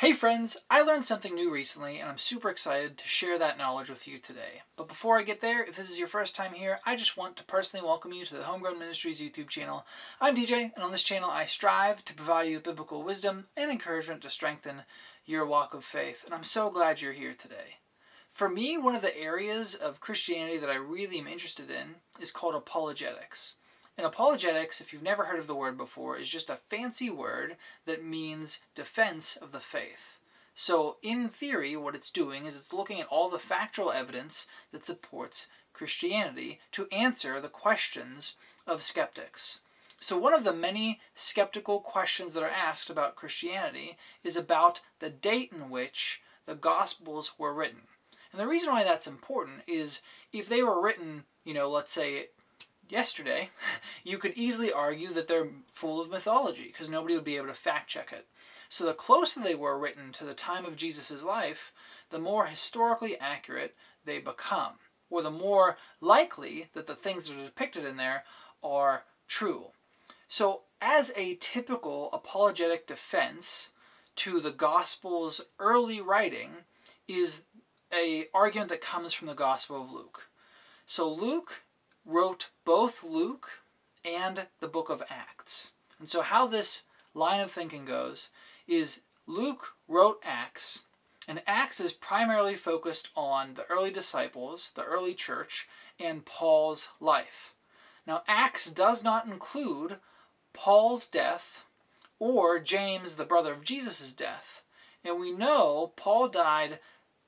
Hey friends, I learned something new recently and I'm super excited to share that knowledge with you today. But before I get there, if this is your first time here, I just want to personally welcome you to the HomeGrown Ministries YouTube channel. I'm DJ, and on this channel I strive to provide you with biblical wisdom and encouragement to strengthen your walk of faith, and I'm so glad you're here today. For me, one of the areas of Christianity that I really am interested in is called apologetics. And apologetics, if you've never heard of the word before, is just a fancy word that means defense of the faith. So in theory, what it's doing is it's looking at all the factual evidence that supports Christianity to answer the questions of skeptics. So one of the many skeptical questions that are asked about Christianity is about the date in which the Gospels were written. And the reason why that's important is if they were written, let's say yesterday, you could easily argue that they're full of mythology because nobody would be able to fact check it. So the closer they were written to the time of Jesus' life, the more historically accurate they become, or the more likely that the things that are depicted in there are true. So as a typical apologetic defense to the Gospel's early writing is an argument that comes from the Gospel of Luke. So Luke wrote both Luke and the book of Acts. And so how this line of thinking goes is Luke wrote Acts, and Acts is primarily focused on the early disciples, the early church, and Paul's life. Now Acts does not include Paul's death or James, the brother of Jesus' death. And we know Paul died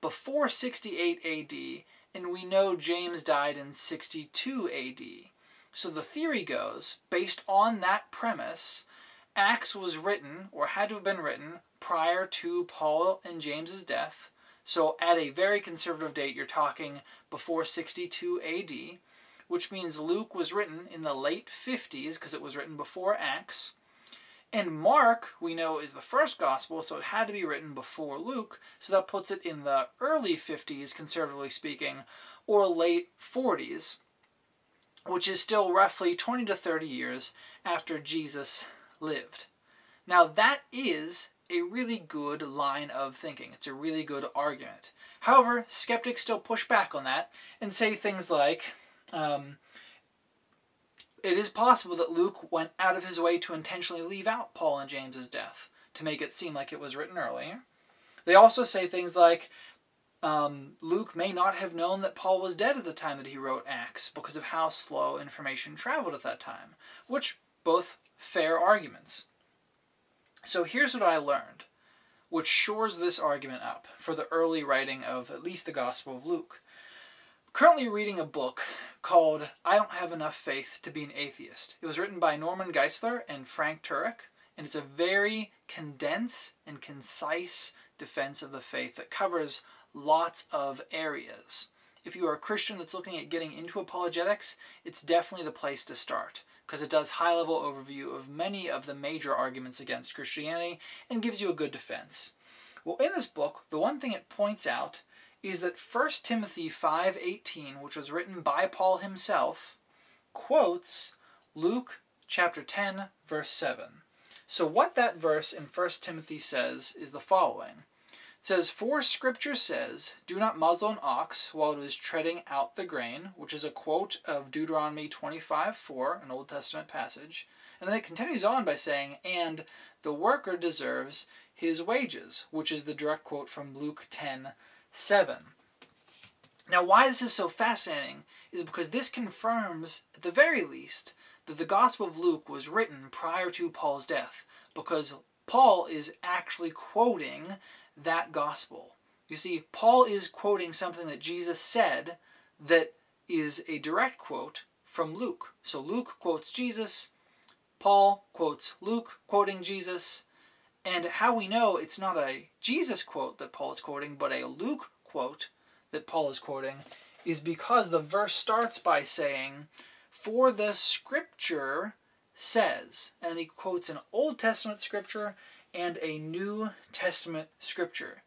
before 68 AD, and we know James died in 62 AD. So the theory goes, based on that premise, Acts was written, or had to have been written, prior to Paul and James's death. So at a very conservative date, you're talking before 62 AD, which means Luke was written in the late 50s, because it was written before Acts. And Mark, we know, is the first gospel, so it had to be written before Luke, so that puts it in the early 50s, conservatively speaking, or late 40s, which is still roughly 20 to 30 years after Jesus lived. Now that is a really good line of thinking. It's a really good argument. However, skeptics still push back on that and say things like, it is possible that Luke went out of his way to intentionally leave out Paul and James's death to make it seem like it was written earlier. They also say things like Luke may not have known that Paul was dead at the time that he wrote Acts because of how slow information traveled at that time, which both fair arguments. So here's what I learned, which shores this argument up for the early writing of at least the Gospel of Luke. Currently reading a book called I Don't Have Enough Faith to Be an Atheist. It was written by Norman Geisler and Frank Turek, and it's a very condensed and concise defense of the faith that covers lots of areas. If you are a Christian that's looking at getting into apologetics, it's definitely the place to start, because it does high-level overview of many of the major arguments against Christianity and gives you a good defense. Well, in this book, the one thing it points out is that 1 Timothy 5:18, which was written by Paul himself, quotes Luke chapter 10, verse 7. So what that verse in 1 Timothy says is the following. It says, "For Scripture says, do not muzzle an ox while it is treading out the grain," which is a quote of Deuteronomy 25:4, an Old Testament passage. And then it continues on by saying, "And the worker deserves his wages," which is the direct quote from Luke 10:7. Now why this is so fascinating is because this confirms, at the very least, that the Gospel of Luke was written prior to Paul's death, because Paul is actually quoting that Gospel. You see, Paul is quoting something that Jesus said that is a direct quote from Luke. So Luke quotes Jesus, Paul quotes Luke quoting Jesus, and how we know it's not a Jesus quote that Paul is quoting, but a Luke quote that Paul is quoting, is because the verse starts by saying, "For the Scripture says," and he quotes an Old Testament scripture and a New Testament scripture.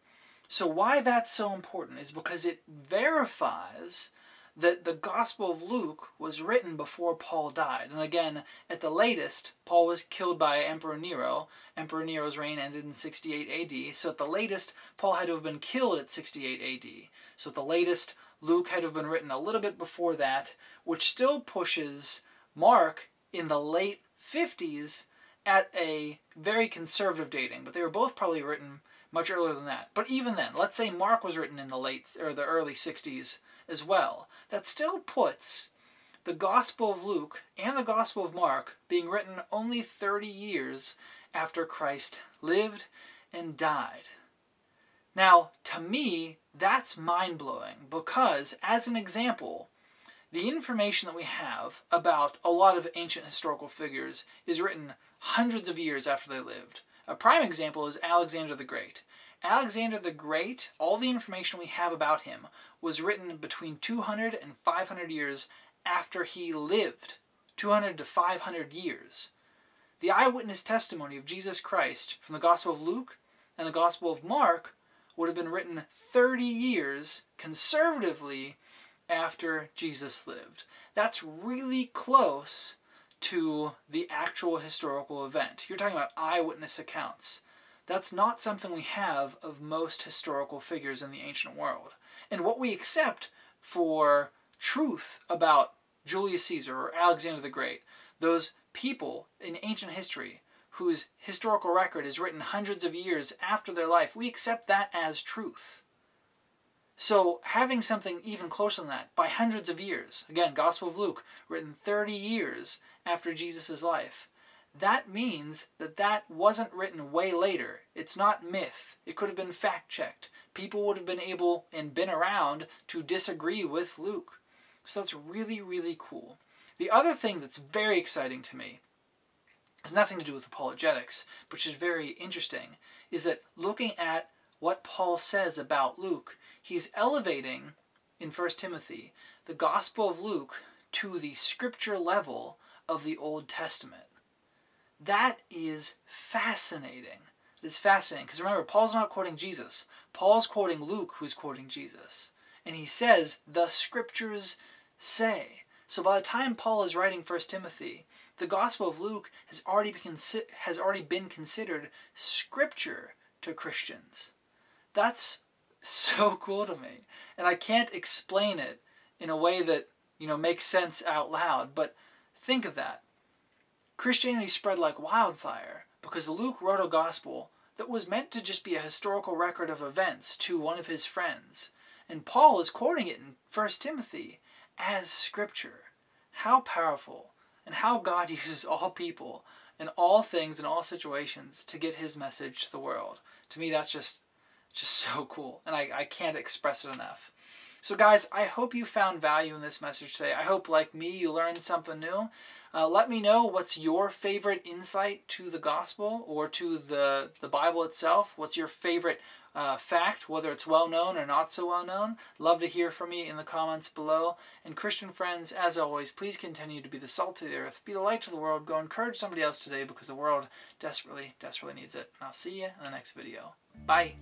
So why that's so important is because it verifies that the Gospel of Luke was written before Paul died. And again, at the latest, Paul was killed by Emperor Nero. Emperor Nero's reign ended in 68 AD. So at the latest, Paul had to have been killed at 68 AD. So at the latest, Luke had to have been written a little bit before that, which still pushes Mark in the late 50s at a very conservative dating. But they were both probably written much earlier than that. But even then, let's say Mark was written in the late or the early 60s as well. That still puts the Gospel of Luke and the Gospel of Mark being written only 30 years after Christ lived and died. Now, to me, that's mind-blowing because, as an example, the information that we have about a lot of ancient historical figures is written hundreds of years after they lived. A prime example is Alexander the Great. Alexander the Great, all the information we have about him was written between 200 and 500 years after he lived. 200 to 500 years. The eyewitness testimony of Jesus Christ from the Gospel of Luke and the Gospel of Mark would have been written 30 years, conservatively, after Jesus lived. That's really close to the actual historical event. You're talking about eyewitness accounts. That's not something we have of most historical figures in the ancient world. And what we accept for truth about Julius Caesar or Alexander the Great, those people in ancient history whose historical record is written hundreds of years after their life, we accept that as truth. So having something even closer than that, by hundreds of years, again, Gospel of Luke, written 30 years after Jesus' life, that means that that wasn't written way later. It's not myth. It could have been fact-checked. People would have been able and been around to disagree with Luke. So that's really, really cool. The other thing that's very exciting to me has nothing to do with apologetics, but which is very interesting, is that looking at what Paul says about Luke, he's elevating, in 1 Timothy, the Gospel of Luke to the scripture level of the Old Testament. That is fascinating. It is fascinating, because remember, Paul's not quoting Jesus. Paul's quoting Luke, who's quoting Jesus. And he says, the scriptures say. So by the time Paul is writing 1 Timothy, the Gospel of Luke has already been considered scripture to Christians. That's so cool to me. And I can't explain it in a way that, makes sense out loud, but think of that. Christianity spread like wildfire because Luke wrote a gospel that was meant to just be a historical record of events to one of his friends. And Paul is quoting it in 1 Timothy as scripture. How powerful, and how God uses all people and all things and all situations to get his message to the world. To me, that's just so cool, and I can't express it enough. So guys, I hope you found value in this message today. I hope, like me, you learned something new. Let me know what's your favorite insight to the gospel or to the Bible itself. What's your favorite fact, whether it's well-known or not so well-known. Love to hear from you in the comments below. And Christian friends, as always, please continue to be the salt of the earth, be the light to the world, go encourage somebody else today because the world desperately, desperately needs it. And I'll see you in the next video. Bye!